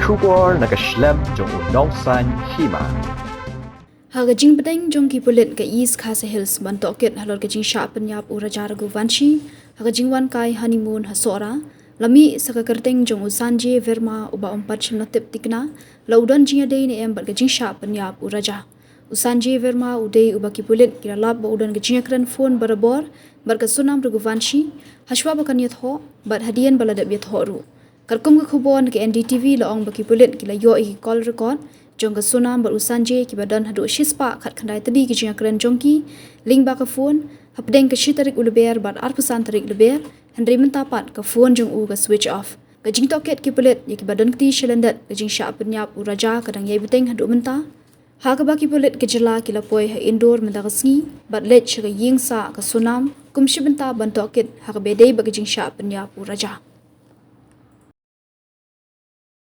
Trubor nakaslem jong unongsan Hima. Hagajing pedeng jong ki pulit ke East Khase Hills bantoket halor gajing sya penyap urajar guvanshi hagajing wan kai honeymoon hasora lami saka Kyrteng jong Sanjay Verma uba umpat chimnotip tikna laudan jinga dei ne em gajing sya penyap uraja Sanjay Verma udei uba ki pulit kira lab ba udan gajing Ïakren phone barabor barka Sonam guvanshi hashwa bakan yat ho bat hadian balada biat ho ru karkum ke khubon ke NDTV laong baki pulit kila yo i call record jong ka Sonam bar Sanjay ki badan hadu shispa khat khandai tadi ki Ïakren jongki ling ba ka phone hapdeng ka shitarik ulber bar arpusan tarik leber hendri mentapat ka phone jong u ka switch off ka jing toket ki pulit ki badan ti shelendat ka jing sya penyap uraja kadang yai beteng hadu menta ha ka baki pulit ke jela ki lapoi ha indoor menta ka sngi bat let ka ying sa ka Sonam kumshi benta bantoket ha ka bedei ba ka jing sya penyap uraja